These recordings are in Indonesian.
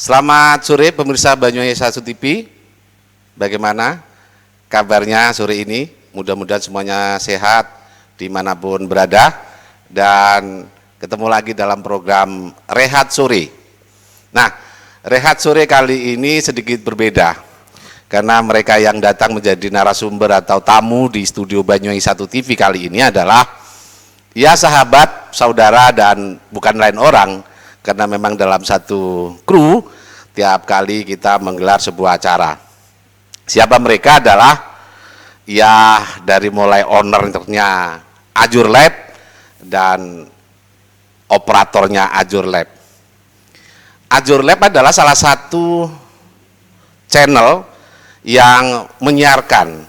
Selamat sore pemirsa Banyuwangi 1 TV. Bagaimana kabarnya sore ini? Mudah-mudahan semuanya sehat dimanapun berada. Dan ketemu lagi dalam program Rehat Sore. Nah, Rehat Sore kali ini sedikit berbeda. Karena mereka yang datang menjadi narasumber atau tamu di studio Banyuwangi 1 TV kali ini adalah ya sahabat, saudara, dan bukan lain orang. Karena memang dalam satu kru, tiap kali kita menggelar sebuah acara. Siapa mereka adalah, ya dari mulai ownernya Azure Lab dan operatornya Azure Lab. Azure Lab adalah salah satu channel yang menyiarkan,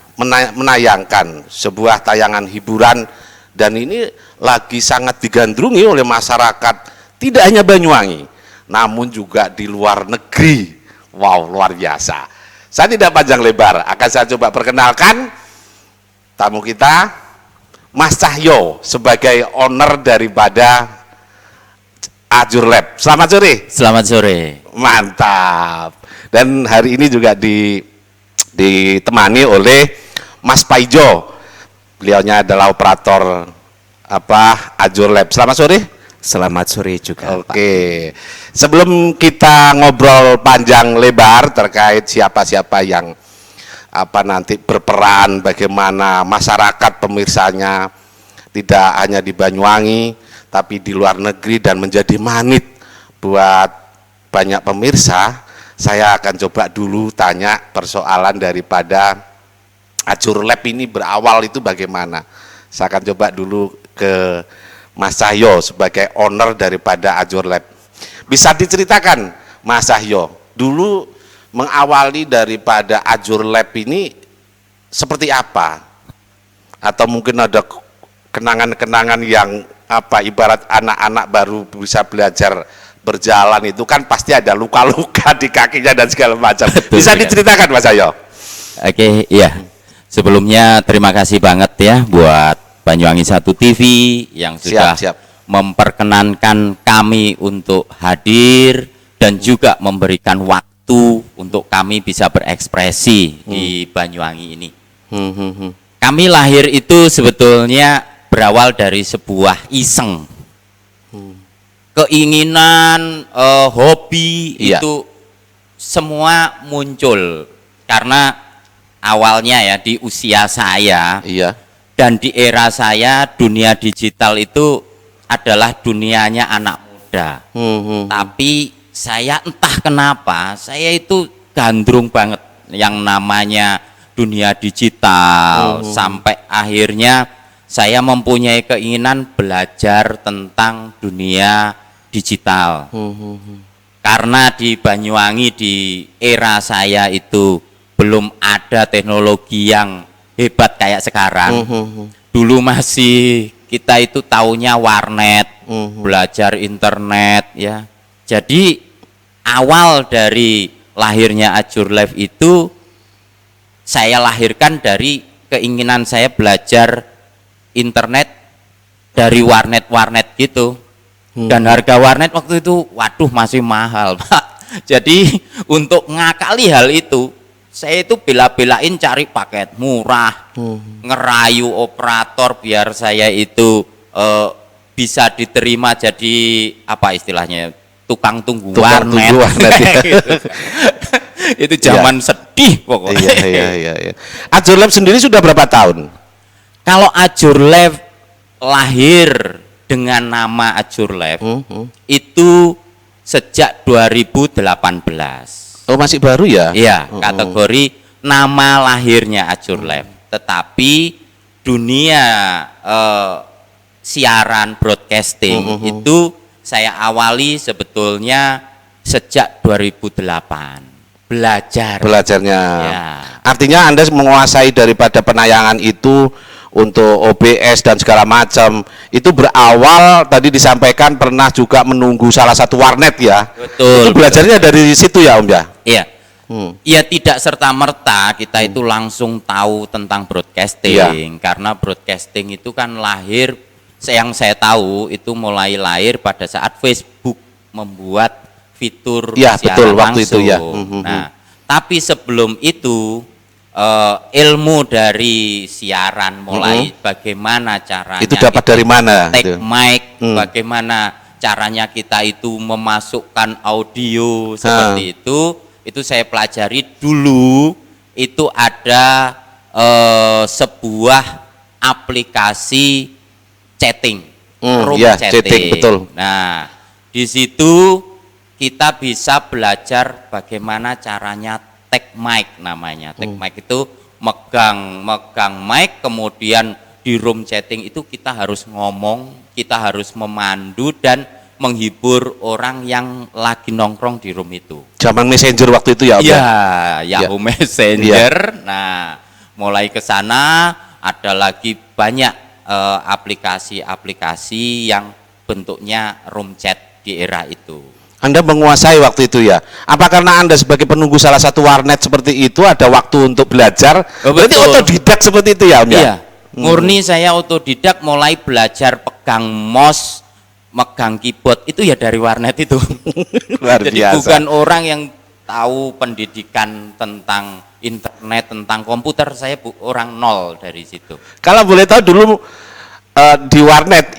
menayangkan sebuah tayangan hiburan, dan ini lagi sangat digandrungi oleh masyarakat. Tidak hanya Banyuwangi, namun juga di luar negeri. Wow, luar biasa. Saya tidak panjang lebar, akan saya coba perkenalkan tamu kita, Mas Cahyo, sebagai owner daripada Azure Lab. Selamat sore. Selamat sore. Mantap. Dan hari ini juga ditemani oleh Mas Paijo. Beliaunya adalah operator Azure Lab. Selamat sore. Selamat sore juga. Oke. Sebelum kita ngobrol panjang lebar terkait siapa-siapa yang nanti berperan, bagaimana masyarakat pemirsanya tidak hanya di Banyuwangi tapi di luar negeri dan menjadi magnet buat banyak pemirsa, saya akan coba dulu tanya persoalan daripada Azure Lab ini berawal itu bagaimana. Saya akan coba dulu ke Mas Cahyo sebagai owner daripada Azure Lab. Bisa diceritakan Mas Cahyo, dulu mengawali daripada Azure Lab ini seperti apa? Atau mungkin ada kenangan-kenangan yang ibarat anak-anak baru bisa belajar berjalan itu kan pasti ada luka-luka di kakinya dan segala macam. Bisa diceritakan Mas Cahyo? Oke, iya. Sebelumnya terima kasih banget ya buat Banyuwangi 1 TV yang sudah memperkenankan kami untuk hadir dan juga memberikan waktu untuk kami bisa berekspresi di Banyuwangi ini. Kami lahir itu sebetulnya berawal dari sebuah iseng, keinginan, hobi, itu semua muncul karena awalnya ya di usia saya. Dan di era saya, dunia digital itu adalah dunianya anak muda. Tapi saya entah kenapa, saya itu gandrung banget yang namanya dunia digital. Sampai akhirnya saya mempunyai keinginan belajar tentang dunia digital. Karena di Banyuwangi di era saya itu belum ada teknologi yang hebat kayak sekarang. Dulu masih kita itu taunya warnet, belajar internet ya. Jadi awal dari lahirnya Azure Lab itu saya lahirkan dari keinginan saya belajar internet dari warnet-warnet gitu. Dan harga warnet waktu itu waduh masih mahal, Pak. Jadi untuk ngakali hal itu saya itu bela-belain cari paket murah, ngerayu operator biar saya itu bisa diterima jadi apa istilahnya tukang tunggu warnet. Gitu. Itu zaman sedih pokoknya. Iya. Azure Lab sendiri sudah berapa tahun? Kalau Azure Lab lahir dengan nama Azure Lab itu sejak 2018. Oh, masih baru ya? Iya, kategori nama lahirnya Azure Lab. Tetapi dunia siaran broadcasting itu saya awali sebetulnya sejak 2008. Belajarnya. Ya. Artinya Anda menguasai daripada penayangan itu untuk OBS dan segala macam. Itu berawal tadi disampaikan pernah juga menunggu salah satu warnet ya. Betul. Itu belajarnya dari situ ya Om ya? Iya. Ya tidak serta-merta kita itu langsung tahu tentang broadcasting, karena broadcasting itu kan lahir, yang saya tahu itu mulai lahir pada saat Facebook membuat fitur Ya, siaran betul, langsung. waktu itu ya. Nah, tapi sebelum itu ilmu dari siaran, mulai bagaimana caranya Itu dapat kita dari mana? take Itu. mic, bagaimana caranya kita itu memasukkan audio seperti itu saya pelajari dulu. Itu ada sebuah aplikasi chatting, room ya, chatting. chatting, betul. Nah, di situ kita bisa belajar bagaimana caranya take mic namanya. Take mic itu megang mic, kemudian di room chatting itu kita harus ngomong, kita harus memandu dan menghibur orang yang lagi nongkrong di room itu. Zaman Messenger waktu itu ya, Om? Iya, Yahoo Messenger. Nah, mulai ke sana ada lagi banyak aplikasi-aplikasi yang bentuknya room chat di era itu. Anda menguasai waktu itu ya? Apa karena Anda sebagai penunggu salah satu warnet seperti itu ada waktu untuk belajar? Berarti otodidak seperti itu ya, Om? Iya, murni saya otodidak, mulai belajar pegang mouse, megang keyboard itu ya dari warnet itu. Luar Jadi biasa. bukan orang yang tahu pendidikan tentang internet, tentang komputer, saya orang nol dari situ. Kalau boleh tahu dulu di warnet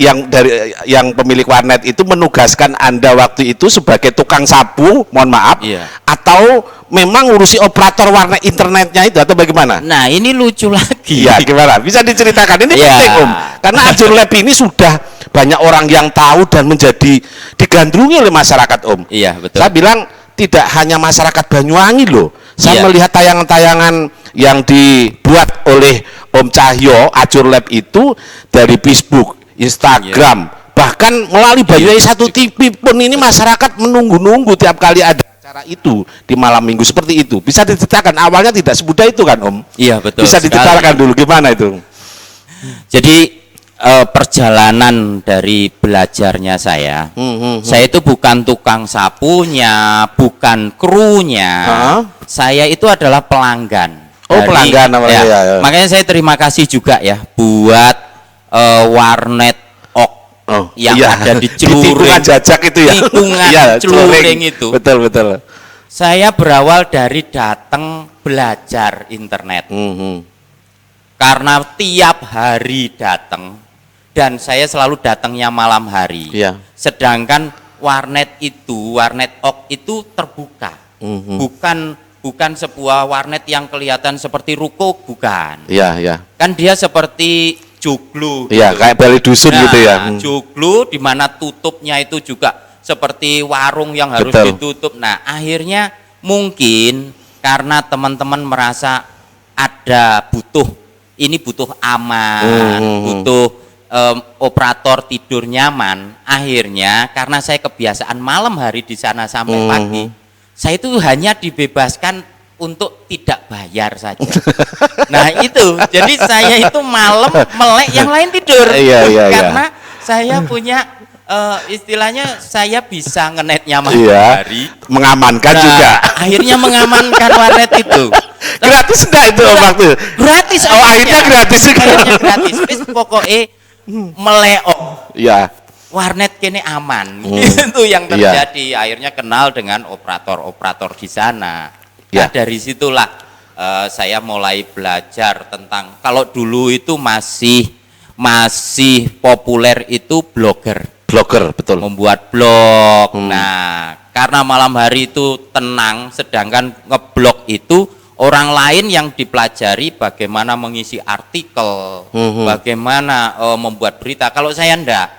yang pemilik warnet itu menugaskan Anda waktu itu sebagai tukang sapu, mohon maaf, atau memang ngurusi operator warnet internetnya itu atau bagaimana? Nah, ini lucu lagi. Iya, gimana? Bisa diceritakan? Ini penting, Om. Karena Azure Lab ini sudah banyak orang yang tahu dan menjadi digandrungi oleh masyarakat, Om. Iya, betul. Saya bilang tidak hanya masyarakat Banyuwangi loh. Saya melihat tayangan-tayangan yang dibuat oleh Om Cahyo Azure Lab itu dari Facebook, Instagram, bahkan melalui Banyuwangi 1 TV pun ini masyarakat menunggu-nunggu tiap kali ada acara itu di malam minggu seperti itu. Bisa diceritakan awalnya tidak semudah itu kan, Om? Iya, betul. Bisa diceritakan dulu gimana itu? Jadi perjalanan dari belajarnya saya itu bukan tukang sapunya, bukan krunya, saya itu adalah pelanggan. Pelanggan namanya ya. Makanya saya terima kasih juga ya buat warnet OK yang ada di Celuring. Tikungan jajak itu ya. Tikungan Celuring itu. Betul. Saya berawal dari datang belajar internet. Karena tiap hari datang, dan saya selalu datangnya malam hari. Sedangkan warnet OK itu terbuka. Bukan sebuah warnet yang kelihatan seperti ruko, bukan. Kan dia seperti joglo. Iya, kayak balik dusun gitu ya. Joglo di mana tutupnya itu juga seperti warung yang harus ditutup. Nah, akhirnya mungkin karena teman-teman merasa ini butuh aman, butuh operator tidur nyaman. Akhirnya karena saya kebiasaan malam hari di sana sampai pagi, saya itu hanya dibebaskan untuk tidak bayar saja. Nah itu, jadi saya itu malam melek, yang lain tidur. Karena saya punya istilahnya saya bisa ngenet nyaman hari, mengamankan juga. Akhirnya mengamankan warnet itu. Gratis enggak itu waktu? Gratis. Akhirnya gratis. Akhirnya gratis. Wis pokoknya meleok. Warnet kene aman. Itu yang terjadi. Akhirnya kenal dengan operator-operator di sana. Nah, dari situlah saya mulai belajar tentang, kalau dulu itu masih populer itu blogger, betul. Membuat blog. Nah, karena malam hari itu tenang, sedangkan ngeblog itu orang lain yang dipelajari bagaimana mengisi artikel, bagaimana membuat berita. Kalau saya enggak,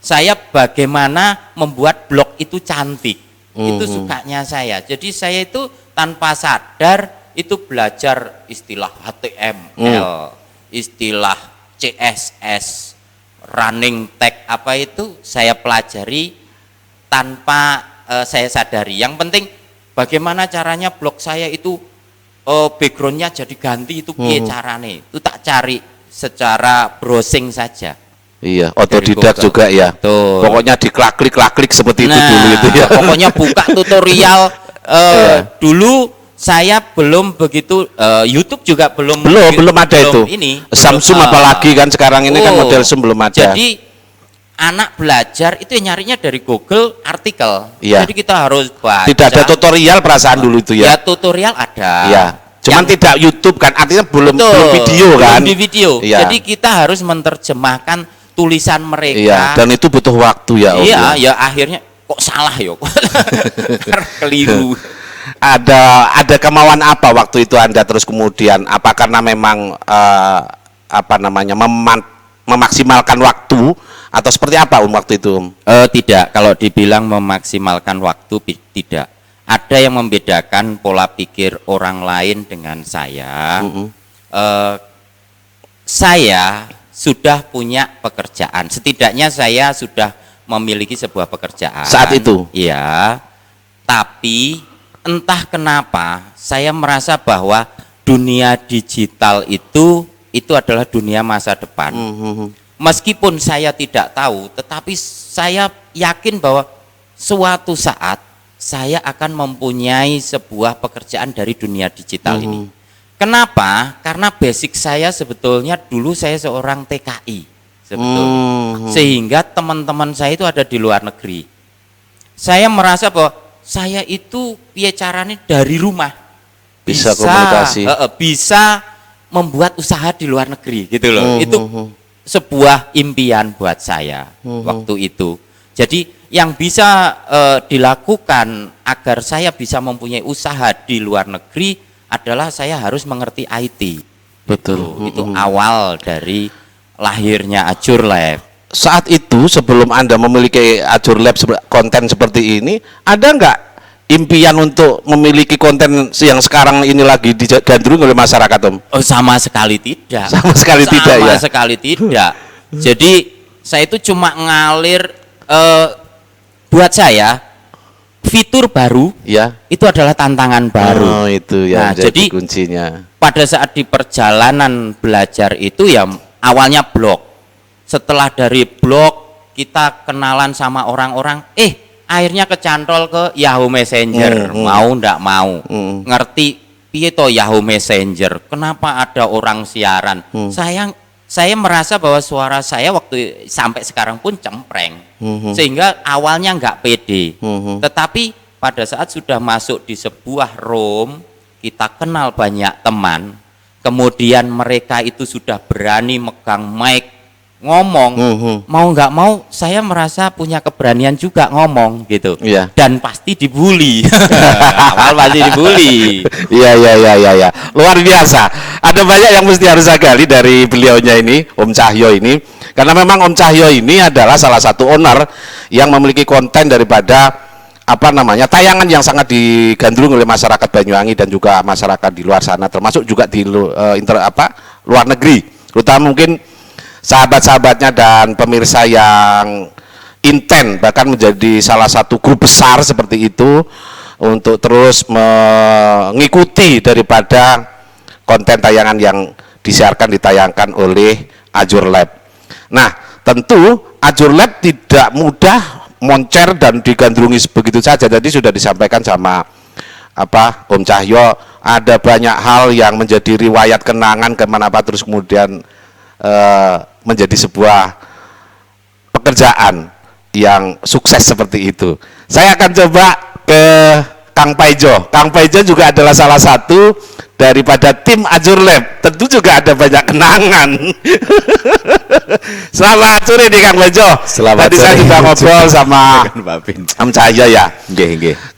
saya bagaimana membuat blog itu cantik. Itu sukanya saya. Jadi saya itu tanpa sadar itu belajar istilah HTML, istilah CSS, running tag, apa itu saya pelajari tanpa saya sadari. Yang penting bagaimana caranya blog saya itu backgroundnya jadi ganti, itu piye carane, itu tak cari secara browsing saja. Iya, otodidak juga ya. Betul. Pokoknya diklik seperti itu dulu itu ya. Pokoknya buka tutorial. Dulu saya belum begitu, YouTube juga belum ada itu. Ini Samsung apalagi kan sekarang ini kan model Zoom belum ada. Jadi anak belajar itu nyarinya dari Google artikel. Iya. Jadi kita harus baca. Tidak ada tutorial perasaan dulu itu ya. Ya tutorial ada. Iya. Cuman tidak YouTube kan, artinya belum video kan. Belum di video. Iya. Jadi kita harus menerjemahkan tulisan mereka. Iya, dan itu butuh waktu ya Om. Iya, ya akhirnya kok salah ya. Karena keliru. Ada kemauan apa waktu itu Anda terus kemudian apa karena memang memaksimalkan waktu atau seperti apa waktu itu? Tidak, kalau dibilang memaksimalkan waktu tidak. Ada yang membedakan pola pikir orang lain dengan saya. Saya sudah punya pekerjaan. Setidaknya saya sudah memiliki sebuah pekerjaan. Saat itu? Iya. Tapi entah kenapa saya merasa bahwa dunia digital itu adalah dunia masa depan. Meskipun saya tidak tahu, tetapi saya yakin bahwa suatu saat saya akan mempunyai sebuah pekerjaan dari dunia digital ini. Kenapa? Karena basic saya sebetulnya dulu saya seorang TKI sebetulnya. Sehingga teman-teman saya itu ada di luar negeri. Saya merasa bahwa saya itu piye caranya dari rumah bisa komunikasi, bisa membuat usaha di luar negeri gitu loh. Itu sebuah impian buat saya waktu itu. Jadi yang bisa dilakukan agar saya bisa mempunyai usaha di luar negeri adalah saya harus mengerti IT. Betul. Itu awal dari lahirnya Azure Lab. Saat itu sebelum Anda memiliki Azure Lab konten seperti ini, ada nggak impian untuk memiliki konten yang sekarang ini lagi digandrungi oleh masyarakat, Om? Oh, sama sekali tidak. Sama sekali tidak ya? Sama sekali tidak. Jadi saya itu cuma ngalir, buat saya fitur baru ya, itu adalah tantangan baru. Oh, itu ya. Nah, jadi kuncinya. Pada saat di perjalanan belajar itu ya awalnya blog. Setelah dari blog kita kenalan sama orang-orang, akhirnya kecantol ke Yahoo Messenger. Mau ndak mau. Ngerti piye to Yahoo Messenger? Kenapa ada orang siaran? Saya merasa bahwa suara saya waktu sampai sekarang pun cempreng, sehingga awalnya nggak pede. Tetapi pada saat sudah masuk di sebuah room, kita kenal banyak teman, kemudian mereka itu sudah berani megang mic, ngomong, mau nggak mau saya merasa punya keberanian juga ngomong gitu. Dan pasti dibully. Awal pasti dibully. Iya. Luar biasa. Ada banyak yang mesti harus saya gali dari beliaunya ini, Om Cahyo ini. Karena memang Om Cahyo ini adalah salah satu owner yang memiliki konten daripada tayangan yang sangat digandrungi oleh masyarakat Banyuwangi dan juga masyarakat di luar sana, termasuk juga di luar negeri. Terutama mungkin sahabat-sahabatnya dan pemirsa yang intent bahkan menjadi salah satu grup besar seperti itu untuk terus mengikuti daripada konten tayangan yang ditayangkan oleh Azure Lab. Nah, tentu Azure Lab tidak mudah moncer dan digandrungi begitu saja. Tadi sudah disampaikan sama Om Cahyo, ada banyak hal yang menjadi riwayat kenangan terus kemudian menjadi sebuah pekerjaan yang sukses seperti itu. Saya akan coba ke Kang Paijo. Kang Paijo juga adalah salah satu daripada tim Azure Lab. Tentu juga ada banyak kenangan. Selamat sore nih Kang Paijo. Tadi saya juga ngobrol sama Om Cahyo ya.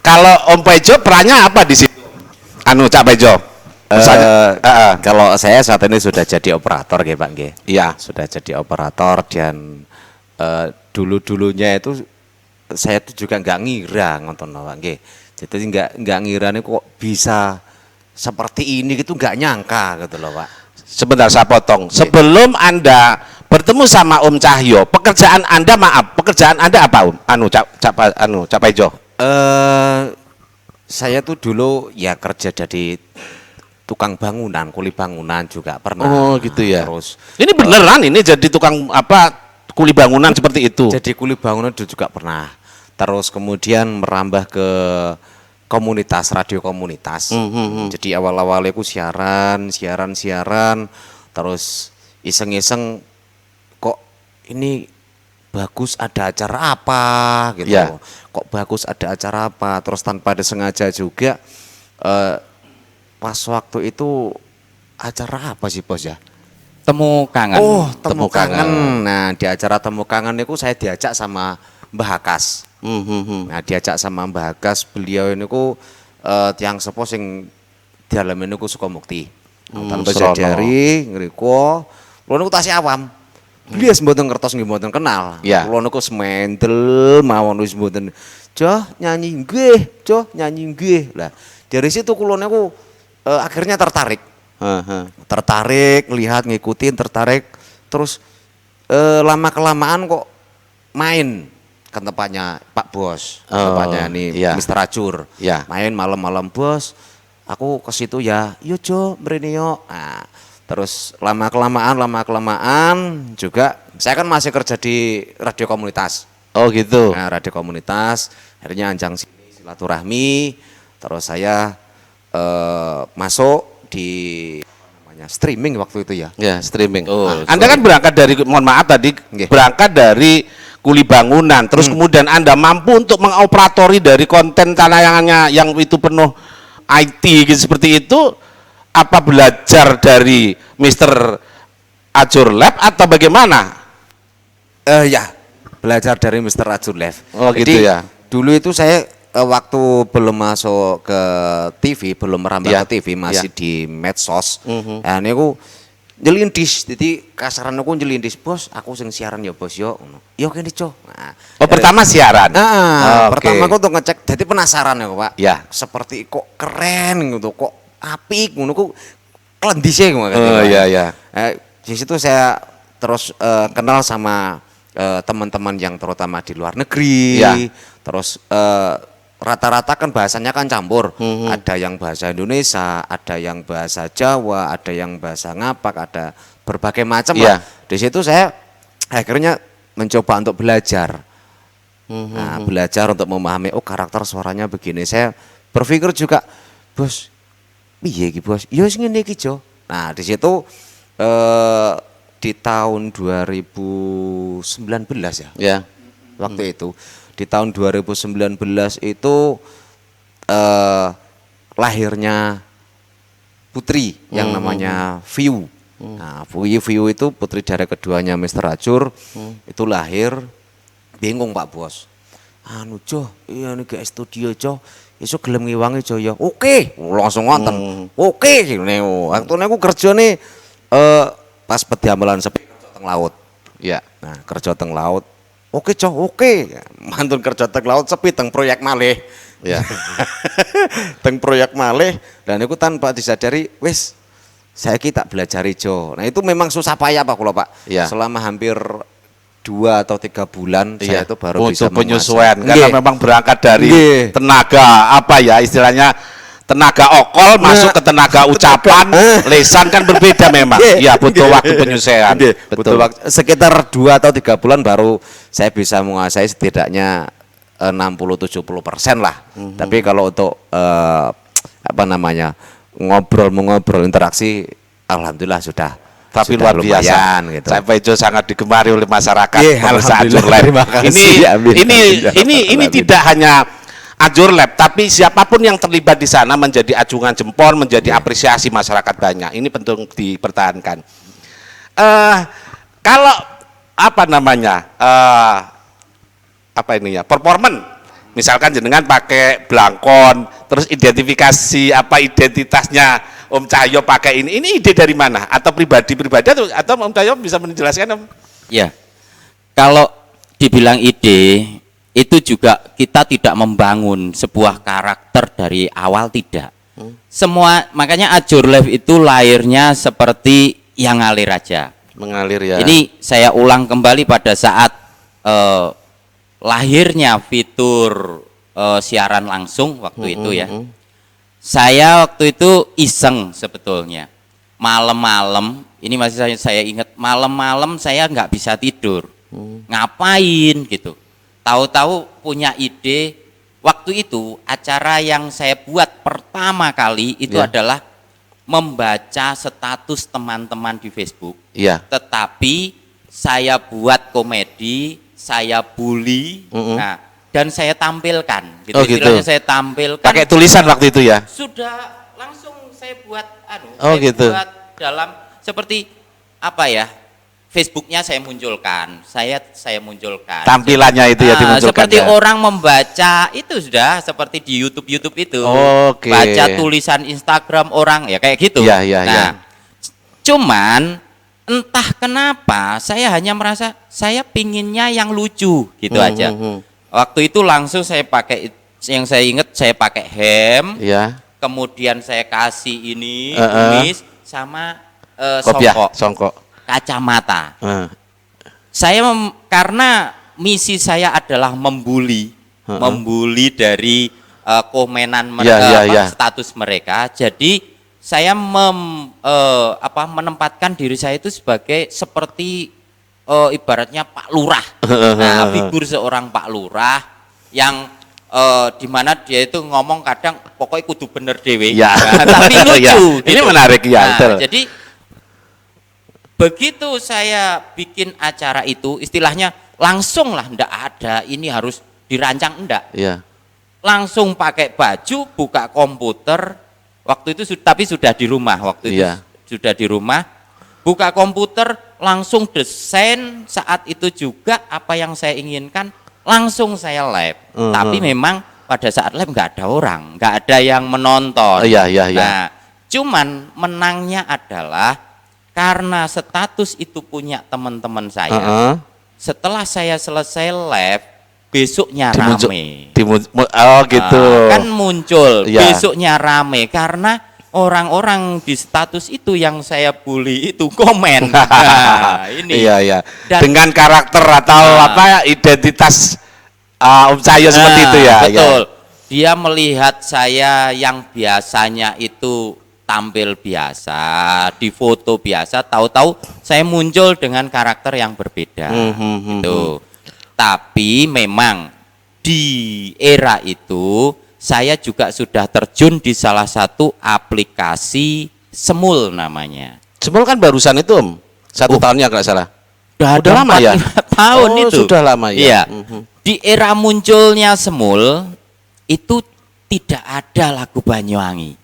Kalau Om Paijo perannya apa di situ? Cak Paijo. Kalau saya saat ini sudah jadi operator, Pak. Iya, sudah jadi operator dan dulu-dulunya itu saya tuh juga nggak ngira ngonton Pak. Jadi nggak ngira nih kok bisa seperti ini gitu, nggak nyangka gitu loh, Pak. Sebentar saya potong. Sebelum Anda bertemu sama Om Cahyo, pekerjaan Anda apa, Om? Cak Paijo. Saya tuh dulu ya kerja jadi tukang bangunan, kuli bangunan juga pernah. Oh gitu ya. Terus ini beneran ini jadi tukang kuli bangunan seperti itu. Jadi kuli bangunan juga pernah. Terus kemudian merambah ke komunitas, radio komunitas. Jadi awal-awalnya aku siaran, terus iseng-iseng kok ini bagus ada acara apa gitu. Ya. Kok bagus ada acara apa, terus tanpa disengaja juga pas waktu itu acara apa sih Bos ya? Temu kangen. Oh, Temu temu kangen. Kangen. Nah, di acara temu kangen itu saya diajak sama Mbah Hakas. Nah, diajak sama Mbah Hakas, beliau ini ku tiang sepuh sing dalam ini ku Sukamukti. Tanpa Srono. sadari ngriko, kula niku tasih awam. Beliau mboten ngertos nggih mboten kenal. Ya. Kula niku semendel mawon wis mboten. Joh nyanyi nggih, Joh nyanyi nggih. Lah, dari situ kula niku akhirnya tertarik. Tertarik, lihat ngikutin, tertarik, terus lama kelamaan kok main ke tempatnya Pak Bos, tempatnya ini iya. Mr. Acur, Iya. main malam-malam Bos, aku ke situ ya, yo Jo, mrene yo. Nah, terus lama kelamaan juga, saya kan masih kerja di radio komunitas. Oh gitu. Nah, radio komunitas, akhirnya anjang sini silaturahmi, terus saya masuk di namanya streaming waktu itu ya. Ya, streaming. Oh, Anda kan berangkat dari, mohon maaf tadi, Nggih. berangkat dari kuli bangunan, terus kemudian Anda mampu untuk mengoperatori dari konten tayangannya yang itu penuh IT gitu seperti itu, apa belajar dari Mr. Ajur Lab atau bagaimana? Ya, belajar dari Mr. Ajur Lev. Oh, gitu Jadi, ya. dulu itu saya waktu belum masuk ke TV, belum merambah Ya, ke TV, masih ya. di medsos. Nah, ini aku nyelindis, jadi kasaran aku nyelindis, Bos, aku sing siaran ya Bos yo. Yo kene Cok. Nah, Oh, pertama siaran. Nah, Oke. pertama aku tuh ngecek, jadi penasaran ya Pak. Ya. Seperti kok keren gitu, kok apik ngono ku klendise ngono kan. Oh, iya, iya. Di situ saya terus kenal sama teman-teman yang terutama di luar negeri. Ya. Terus rata-rata kan bahasanya kan campur. Ada yang bahasa Indonesia, ada yang bahasa Jawa, ada yang bahasa Ngapak, ada berbagai macam Ya. lah. Di situ saya akhirnya mencoba untuk belajar. Nah, belajar untuk memahami oh karakter suaranya begini. Saya berpikir juga, Bos, piye iki, Bos? Ya wis ngene iki, Jo. Nah, di situ di tahun 2019 ya. Ya. Waktu itu di tahun 2019 itu lahirnya putri yang namanya Viu. Nah, Viu itu putri dari keduanya Mr. Acur. Itu lahir, bingung Pak Bos. Anu Jo, iya nih ke studio Jo. Esuk gelem ngiwangi Jo ya. Oke, langsung ngonten. Oke, ngene. Waktu aku kerjane pas pediamelan sepi kerja teng laut. Ya. Nah, kerja teng laut. Oke, Jo, oke. Mantun kerja teng laut sepi teng proyek malih. Ya. Teng proyek malih dan itu tanpa disadari wis saya tak belajari Jo. Nah, itu memang susah payah Pak kula Pak. Ya. Selama hampir 2 atau 3 bulan saya itu baru bisa untuk penyesuaian karena Nggih. memang berangkat dari Nggih. tenaga apa ya istilahnya tenaga okol masuk ke tenaga ucapan lesan kan berbeda memang. Nggih. Ya butuh Nggih. waktu penyesuaian. Nggih. Betul. Butuh waktu sekitar 2 atau 3 bulan baru saya bisa menguasai setidaknya 60-70% lah. Tapi kalau untuk apa namanya ngobrol interaksi, alhamdulillah sudah. Tapi sudah luar biasa. lumayan, gitu. Saya Pejo sangat digemari oleh masyarakat. Iya, pemirsa alhamdulillah. Ajur Lab. Terima kasih. Amin. Ini Amin. tidak hanya Ajur Lab, tapi siapapun yang terlibat di sana menjadi acungan jempol, menjadi apresiasi masyarakat banyak. Ini penting dipertahankan. Kalau apa namanya? Apa ini ya? Performan. Misalkan jenengan pakai blangkon, terus identifikasi apa identitasnya Om Cahyo pakai ini ide dari mana? Atau pribadi-pribadi atau Om Cahyo bisa menjelaskan Om? Ya, kalau dibilang ide, itu juga kita tidak membangun sebuah karakter dari awal, tidak. Semua, makanya Ajur Live itu lahirnya seperti yang ngalir aja. Mengalir ya. Ini saya ulang kembali pada saat lahirnya fitur siaran langsung waktu itu ya. Saya waktu itu iseng sebetulnya. Malam-malam, ini masih saya ingat, malam-malam saya nggak bisa tidur. Ngapain gitu. Tahu-tahu punya ide, waktu itu acara yang saya buat pertama kali itu Ya. adalah membaca status teman-teman di Facebook. Iya. Tetapi saya buat komedi saya bully, nah dan saya tampilkan, gitu. Oh, gitu. Istilahnya saya tampilkan. Pakai tulisan waktu itu ya? Sudah langsung saya buat, Oh, saya gitu. buat dalam seperti apa ya? Facebooknya saya munculkan, saya munculkan. Tampilannya itu ya dimunculkan. Seperti ya? orang membaca itu sudah seperti di YouTube itu. Oke. Baca tulisan Instagram orang ya kayak gitu. Iya, iya, iya. Cuman entah kenapa saya hanya merasa saya pinginnya yang lucu gitu aja. Waktu itu langsung saya pakai, yang saya ingat saya pakai hem, Iya. kemudian saya kasih ini kumis sama Kopiah, songkok, songkok. kacamata. Saya karena misi saya adalah membuli dari komenan mereka, status mereka. Jadi saya menempatkan diri saya itu sebagai seperti ibaratnya Pak Lurah. Nah, figur seorang Pak Lurah yang di mana dia itu ngomong kadang pokoknya kudu bener dewe. Ya. Nah, tapi lucu. Ya. Gitu. Ini menarik ya. Nah, Betul. jadi begitu saya bikin acara itu, istilahnya langsung lah, ndak ada ini harus dirancang, ndak. Iya. Langsung pakai baju, buka komputer. Waktu itu tapi sudah di rumah, waktu itu sudah di rumah. Buka komputer, langsung desain saat itu juga apa yang saya inginkan, langsung saya live. Tapi memang pada saat live nggak ada orang, nggak ada yang menonton. Nah, cuman menangnya adalah karena status itu punya teman-teman saya. Setelah saya selesai live, besoknya rame. Oh gitu. Kan muncul, besoknya rame karena orang-orang di status itu yang saya bully itu komen. Nah, ini. Iya. Dengan karakter atau identitas Om Cahyo seperti itu ya. Betul. Dia melihat saya yang biasanya itu tampil biasa, di foto biasa, tahu-tahu saya muncul dengan karakter yang berbeda. Gitu. Tapi memang di era itu saya juga sudah terjun di salah satu aplikasi Semul namanya. Semul kan barusan itu Om, 1 tahunnya kalau salah. Udah lama ya? Tahun itu. Sudah lama ya. Iya. Di era munculnya Semul itu tidak ada lagu Banyuwangi.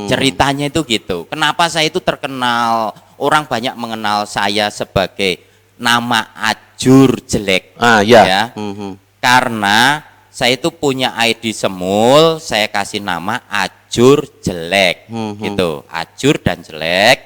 Ceritanya itu gitu. Kenapa saya itu terkenal? Orang banyak mengenal saya sebagai nama Ajur Jelek. Ya. Karena saya itu punya ID Semul, saya kasih nama Ajur Jelek. Gitu. Ajur dan Jelek.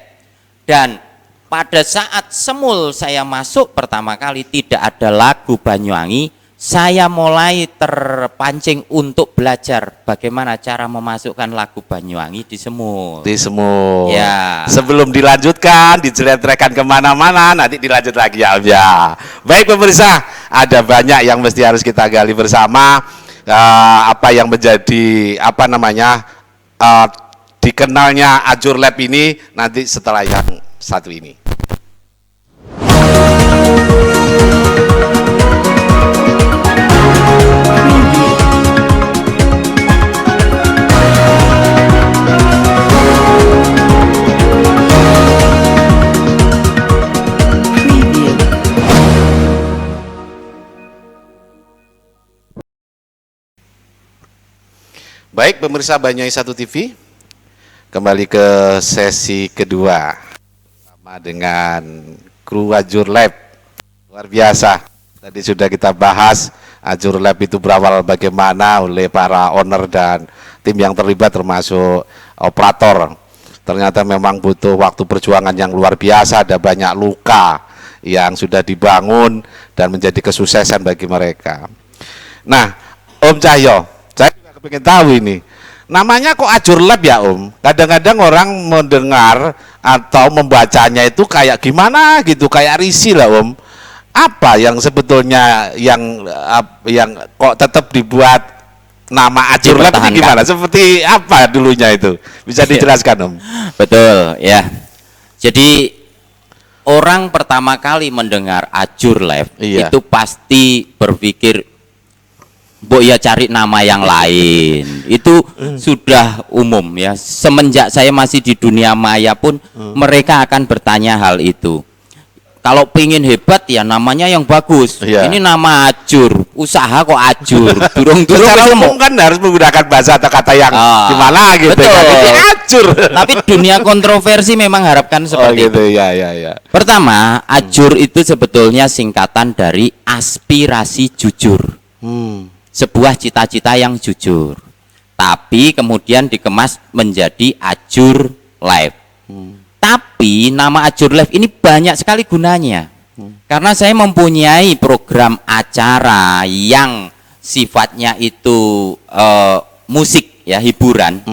Dan pada saat Semul saya masuk pertama kali tidak ada lagu Banyuwangi, saya mulai terpancing untuk belajar bagaimana cara memasukkan lagu Banyuwangi di Semul. Di Semul. Ya. Sebelum dilanjutkan, dijeletrekan kemana-mana, nanti dilanjut lagi ya Om ya. Baik pemirsa, ada banyak yang mesti harus kita gali bersama. Apa yang menjadi dikenalnya Ajur Lab ini nanti setelah yang satu ini. Baik pemirsa Banyuwangi 1 TV, kembali ke sesi kedua sama dengan kru Ajur Lab. Luar biasa, tadi sudah kita bahas Ajur Lab itu berawal bagaimana oleh para owner dan tim yang terlibat termasuk operator. Ternyata memang butuh waktu perjuangan yang luar biasa, ada banyak luka yang sudah dibangun dan menjadi kesuksesan bagi mereka. Nah, Om Cahyo, saya juga pengen tahu ini, namanya kok Ajur Lab ya Om? Kadang-kadang orang mendengar atau membacanya itu kayak gimana gitu, kayak risih lah Om. Apa yang sebetulnya yang kok tetap dibuat nama Ajur Lab ini gimana? Seperti apa dulunya itu? Bisa dijelaskan Om? Betul ya. Jadi orang pertama kali mendengar Ajur Lab itu pasti berpikir, "Mbok ya cari nama yang lain." Itu sudah umum ya. Semenjak saya masih di dunia maya pun mereka akan bertanya hal itu. kalau pengen hebat ya namanya yang bagus. Iya. Ini nama ajur, usaha kok ajur. Durung-durung Secara wis umum kan harus menggunakan bahasa atau kata yang gimana gitu. betul. Kan? Ini ajur. Tapi dunia kontroversi memang harapkan seperti gitu itu. ya. Pertama, ajur itu sebetulnya singkatan dari aspirasi jujur. Sebuah cita-cita yang jujur. Tapi kemudian dikemas menjadi ajur live. Tapi nama Ajur Live ini banyak sekali gunanya. Karena saya mempunyai program acara yang sifatnya itu musik ya, hiburan.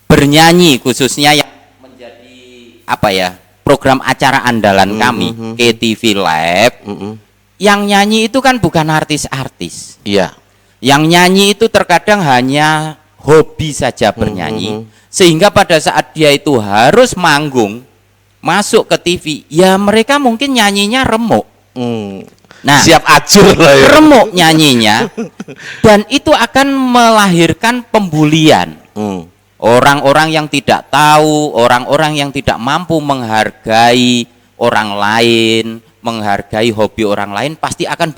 Bernyanyi khususnya yang menjadi apa ya? Program acara andalan kami, KTV Live. Yang nyanyi itu kan bukan artis-artis. Iya. Yang nyanyi itu terkadang hanya hobi saja bernyanyi. Sehingga pada saat dia itu harus manggung, masuk ke TV, ya mereka mungkin nyanyinya remuk. Nah, siap ajur lah ya. remuk nyanyinya, dan itu akan melahirkan pembulian. Orang-orang yang tidak tahu, orang-orang yang tidak mampu menghargai orang lain, menghargai hobi orang lain, pasti akan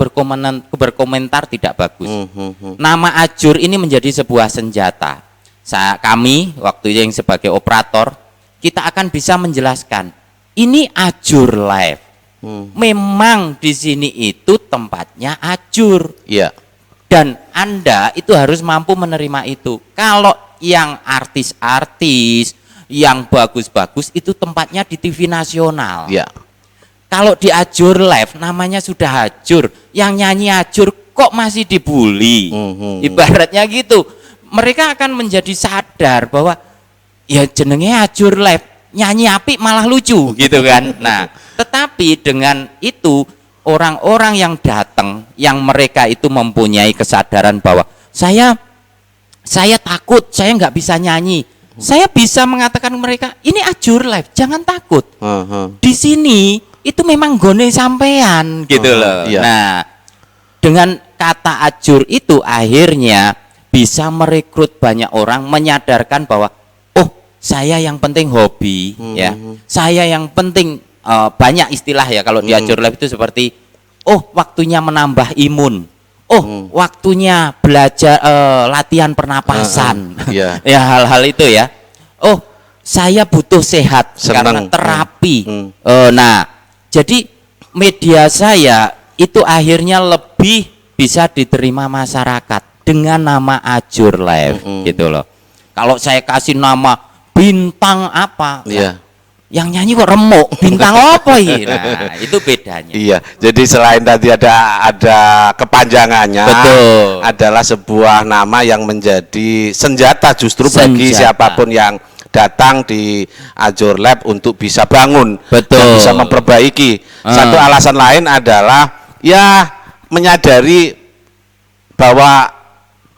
berkomentar tidak bagus. Nama ajur ini menjadi sebuah senjata. Kami waktu yang sebagai operator, kita akan bisa menjelaskan ini ajur live. Memang di sini itu tempatnya ajur. Iya. Dan Anda itu harus mampu menerima itu. Kalau yang artis-artis, yang bagus-bagus itu tempatnya di TV nasional. Iya. Kalau di ajur live namanya sudah ajur, yang nyanyi ajur kok masih dibully. Ibaratnya gitu. Mereka akan menjadi sadar bahwa ya jenenge ajur live, nyanyi apik malah lucu gitu kan. Nah, tetapi dengan itu orang-orang yang datang, yang mereka itu mempunyai kesadaran bahwa saya takut, saya nggak bisa nyanyi. Saya bisa mengatakan mereka, ini ajur live, jangan takut. Di sini itu memang gone sampean gitu loh. Iya. Nah, dengan kata ajur itu akhirnya bisa merekrut banyak orang, menyadarkan bahwa oh, saya yang penting hobi ya. Saya yang penting banyak istilah ya kalau di ajur live itu seperti oh, waktunya menambah imun. Oh, waktunya belajar latihan pernapasan. Iya. Ya hal-hal itu ya. Oh, saya butuh sehat karena terapi. Nah, jadi media saya itu akhirnya lebih bisa diterima masyarakat dengan nama Ajur Live gitu loh. Kalau saya kasih nama bintang apa, yang nyanyi kok remuk, bintang apa ini? Nah, itu bedanya. Iya, jadi selain tadi ada kepanjangannya, betul, adalah sebuah nama yang menjadi senjata justru bagi siapapun yang datang di Ajur Lab untuk bisa bangun, dan bisa memperbaiki. Satu alasan lain adalah ya menyadari bahwa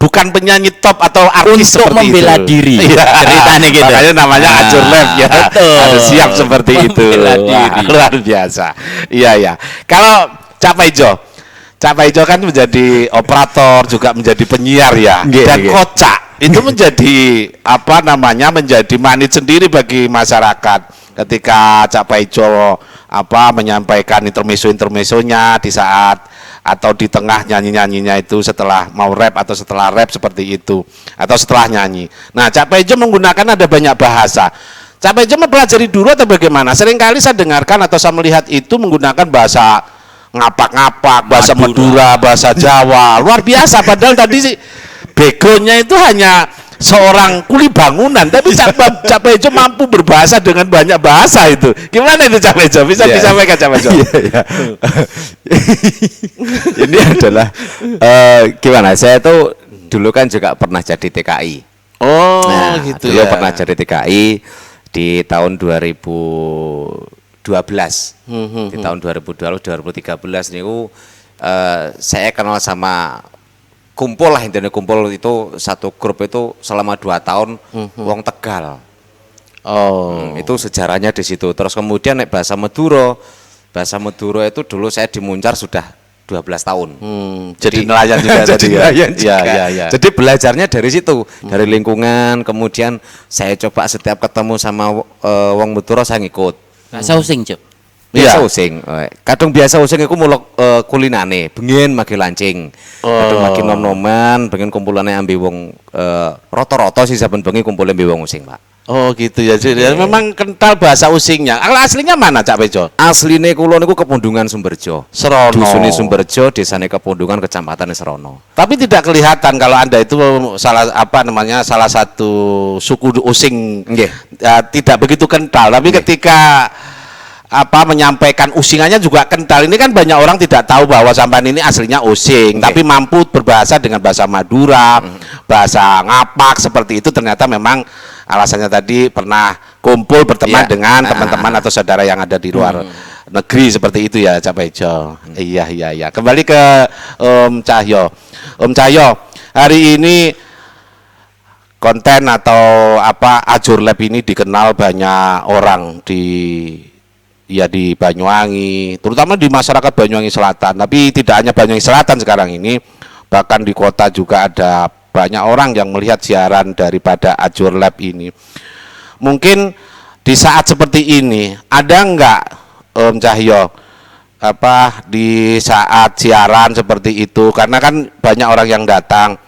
bukan penyanyi top atau artis untuk seperti membela itu. diri. Iya. Ceritanya gitu. Makanya namanya Ajur Lab ya. Betul. Harus siap seperti itu. Wah, luar biasa. Iya ya. Kalau Cak Paijo kan menjadi operator, juga menjadi penyiar ya. Dan kocak itu menjadi apa namanya, menjadi magnet sendiri bagi masyarakat. Ketika Cak Paijo menyampaikan intermezzo-intermezzonya di saat atau di tengah nyanyi-nyanyinya itu, setelah mau rap atau setelah rap seperti itu, atau setelah nyanyi. Nah, Cak Paijo menggunakan ada banyak bahasa. Cak Paijo mempelajari dulu atau bagaimana? Seringkali saya dengarkan atau saya melihat itu menggunakan bahasa ngapak-ngapak, bahasa Madura, bahasa Jawa. Luar biasa, padahal tadi sih backgroundnya itu hanya seorang kuli bangunan, tapi Cak Paijo mampu berbahasa dengan banyak bahasa itu. Gimana itu Cak Paijo? Bisa disampaikan Cak Paijo? Ini adalah gimana? Saya tuh dulu kan juga pernah jadi TKI. Oh, nah, gitu dulu ya. pernah jadi TKI di tahun 2012. Di tahun 2012 2013 niku saya kenal sama kumpul lah, intinya kumpul itu satu grup itu selama 2 tahun wong Tegal. Itu sejarahnya di situ. Terus kemudian naik bahasa Madura. Bahasa Madura itu dulu saya di Muncar sudah 12 tahun. Jadi nelayan juga tadi ya. Ya. Jadi belajarnya dari situ, dari lingkungan. Kemudian saya coba setiap ketemu sama wong Madura saya ngikut. Bahasa Osing, Cuk. Biasa Iya. using. Kadang biasa using iku muluk kulinane, bengen magi lancing. Kadang magi nom-noman, bengen kumpulane ambe wong rata-rata sih saben bengi kumpule ambe wong using, Pak. Oh gitu ya. Jadi memang kental bahasa usingnya. Kalau aslinya mana Cak Bejo? Asline kula niku Kepundungan Sumberjo. Serono. Dusune Sumberjo, desane Kepundungan, kecamatan Serono. Tapi tidak kelihatan kalau Anda itu salah satu suku using. Nggih. Tidak begitu kental, tapi ketika menyampaikan usingannya juga kental. Ini kan banyak orang tidak tahu bahwa sampean ini aslinya using, tapi mampu berbahasa dengan bahasa Madura, bahasa ngapak seperti itu. Ternyata memang alasannya tadi pernah kumpul berteman Iya. dengan teman-teman atau saudara yang ada di luar negeri seperti itu ya, Cak Bejo. Iya. Kembali ke Om Cahyo. Om Cahyo, hari ini konten atau Ajur Lab ini dikenal banyak orang di Banyuwangi, terutama di masyarakat Banyuwangi Selatan. Tapi tidak hanya Banyuwangi Selatan sekarang ini, bahkan di kota juga ada banyak orang yang melihat siaran daripada Ajur Lab ini. Mungkin di saat seperti ini ada enggak Om Cahyo di saat siaran seperti itu, karena kan banyak orang yang datang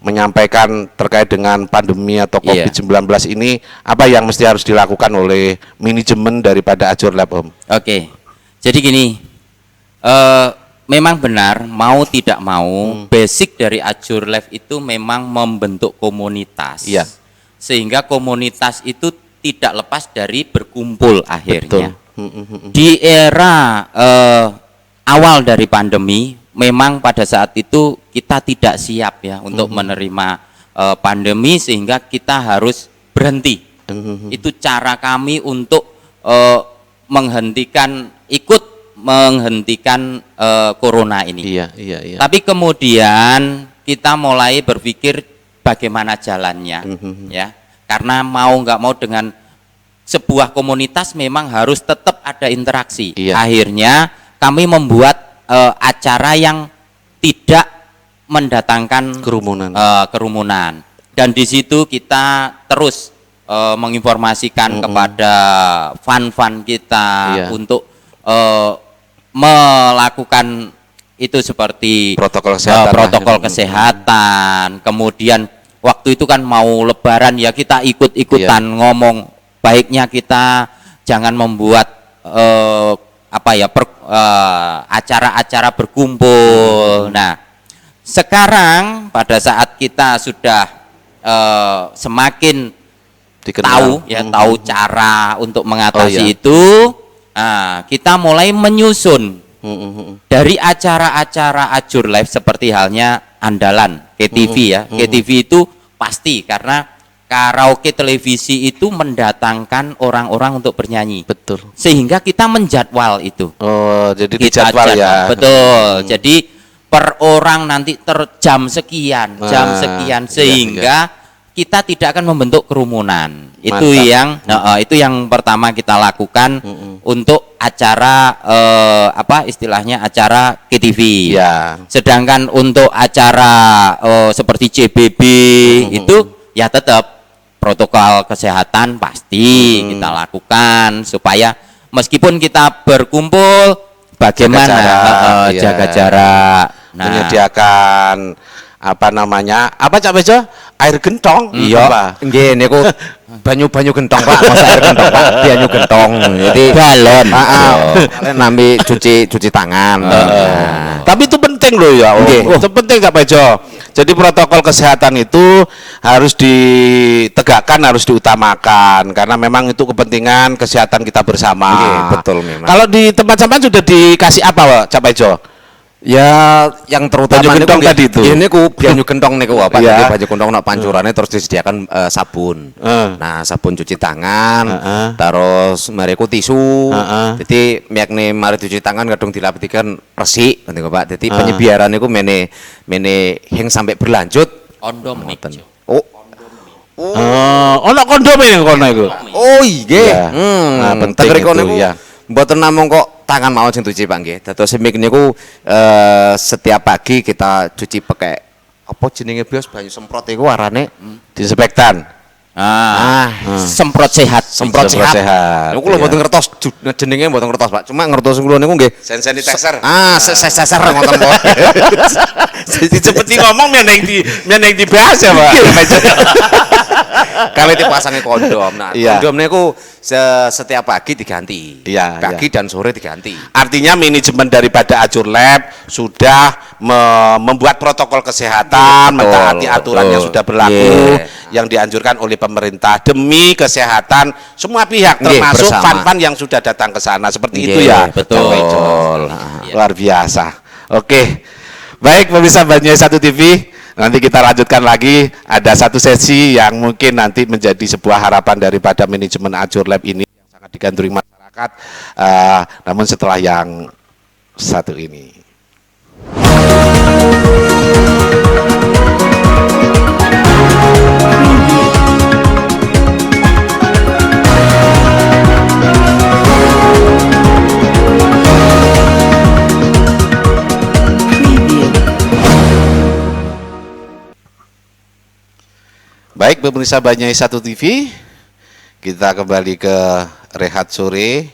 menyampaikan terkait dengan pandemi atau COVID-19 ini, apa yang mesti harus dilakukan oleh manajemen daripada Ajur Lab, Om? Oke, jadi gini, memang benar, mau tidak mau, basic dari Ajur Lab itu memang membentuk komunitas. Iya. Sehingga komunitas itu tidak lepas dari berkumpul akhirnya. Betul. Di era awal dari pandemi, memang pada saat itu kita tidak siap ya untuk menerima pandemi, sehingga kita harus berhenti. Itu cara kami untuk menghentikan corona ini. Iya. Tapi kemudian kita mulai berpikir bagaimana jalannya, ya. Karena mau nggak mau dengan sebuah komunitas memang harus tetap ada interaksi. Iya. Akhirnya kami membuat acara yang tidak mendatangkan kerumunan. Dan di situ kita terus menginformasikan kepada fan-fan kita untuk melakukan itu seperti protokol kesehatan. Kemudian waktu itu kan mau Lebaran ya, kita ikut-ikutan ngomong baiknya kita jangan membuat acara-acara berkumpul. Nah, sekarang pada saat kita sudah semakin tahu cara untuk mengatasi itu, kita mulai menyusun dari acara-acara Ajur Live seperti halnya andalan KTV ya. KTV itu pasti, karena karaoke televisi itu mendatangkan orang-orang untuk bernyanyi. Betul. Sehingga kita menjadwal itu. Oh, jadi Kita dijadwal ya. Betul. Jadi per orang nanti jam sekian, sehingga kita tidak akan membentuk kerumunan. Itu itu yang pertama kita lakukan untuk acara istilahnya acara KTV. Ya. Sedangkan untuk acara seperti CBB itu ya tetap protokol kesehatan pasti kita lakukan, supaya meskipun kita berkumpul bagaimana jaga jarak. Nah, Menyediakan Cak Bejo? Air gentong. Iya, nggih niku banyu gentong, Pak. Masa air gentong, Pak. Banyu gentong. Jadi galon. Kalian nampi cuci tangan. Tapi itu penting loh ya. Itu penting Cak Bejo. Jadi protokol kesehatan itu harus ditegakkan, harus diutamakan, karena memang itu kepentingan kesehatan kita bersama. Betul memang. Kalau di tempat sampean sudah dikasih apa, Cak Bejo? Ya, yang terutama banyu gentong tadi itu. Ini banyu gentong niku Pak. Iya. Jadi banyu gentong nak pancurannya terus disediakan sabun. Nah, sabun cuci tangan, terus meriku tisu. Jadi miakne mari cuci tangan kadung dilapetikan resik ngoten Pak. Jadi penyebaran niku mene hing sampai berlanjut. Kondom nih. Ono kondom yang kono iku. Oh iya. Nah, penting itu ya. Mboten namung kok tangan mau sing cuci Pak nggih. Dados semik niku setiap pagi kita cuci pakai apa jenenge bios banyu semprot iku arane Disinfektan. Semprot sehat. Semprot sehat. Niku lho mboten ngertos jenenge mboten ngertos, Pak. Cuma ngertos kula niku nggih sanitizer. Sanitizer ngoten po. Dicepeti ngomong meneng dibahas ya, Pak. Kali dipasangi kondom. Nah, kondom niku setiap pagi diganti. Pagi dan sore diganti. Artinya manajemen daripada Ajur Lab sudah membuat protokol kesehatan, mentaati aturan yang sudah berlaku, yang dianjurkan oleh pemerintah demi kesehatan semua pihak, termasuk fan-fan yang sudah datang ke sana. Seperti itu ya. Betul. Luar biasa. Oke. Baik, pemirsa Banyuwangi 1 TV. Nanti kita lanjutkan lagi, ada satu sesi yang mungkin nanti menjadi sebuah harapan daripada manajemen Ajur Lab ini yang sangat digandrungi masyarakat, namun setelah yang satu ini. Baik, pemirsa Banyuwangi 1 TV, kita kembali ke Rehat Sore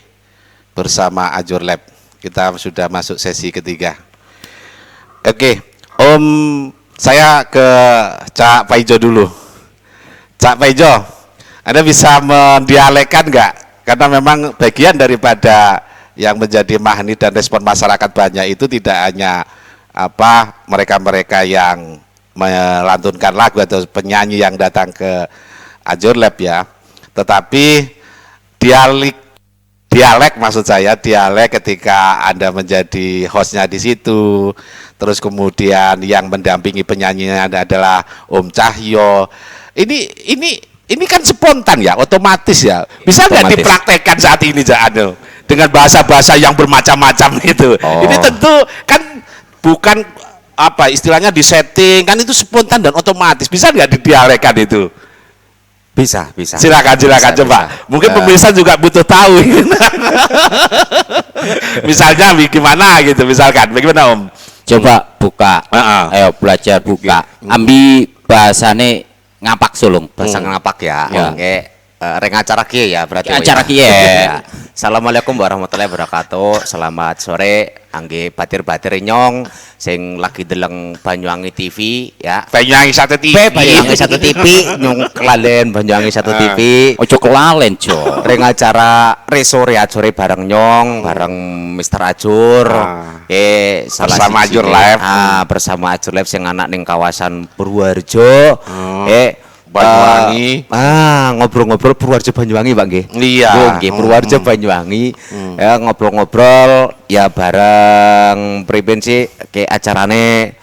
bersama Ajur Lab. Kita sudah masuk sesi ketiga. Oke, saya ke Cak Paijo dulu. Cak Paijo, Anda bisa mendialekkan nggak? Karena memang bagian daripada yang menjadi magnet dan respon masyarakat banyak itu tidak hanya mereka-mereka yang melantunkan lagu atau penyanyi yang datang ke Ajur Lab ya, tetapi dialek maksud saya, dialek ketika Anda menjadi hostnya di situ, terus kemudian yang mendampingi penyanyinya adalah Om Cahyo. Ini kan spontan ya, otomatis ya. Bisa nggak dipraktekkan saat ini, Anu, dengan bahasa-bahasa yang bermacam-macam itu? Ini tentu kan bukan istilahnya disetting, kan itu spontan dan otomatis. Bisa nggak didialekkan itu? Bisa. Silakan coba. Mungkin pemirsa juga butuh tahu. Misalnya gimana gitu, misalkan. Bagaimana Om? Coba buka. Ayo belajar buka. Ambi bahasane ngapak sulung. Bahasa ngapak ya. Oke. Reng acara kie ya berarti. Acara kie. Assalamualaikum warahmatullahi wabarakatuh. Selamat sore angge batir-batir nyong sing lagi deleng Banyuwangi TV ya. Banyuwangi 1 TV. Banyuwangi 1 TV nyong kelalen Banyuwangi 1 TV. Ojo kelalen, Jo. Reng acara sore bareng nyong, bareng Mr. Ajur. Bersama Ajur Live. Bersama Ajur Live sing anak ning kawasan Purworejo. Banyuwangi. Ngobrol-ngobrol Purworejo Banyuwangi, Pak nggih. Iya. Nggih, Purworejo Banyuwangi. Ya ngobrol-ngobrol ya bareng priben sih kayak acarane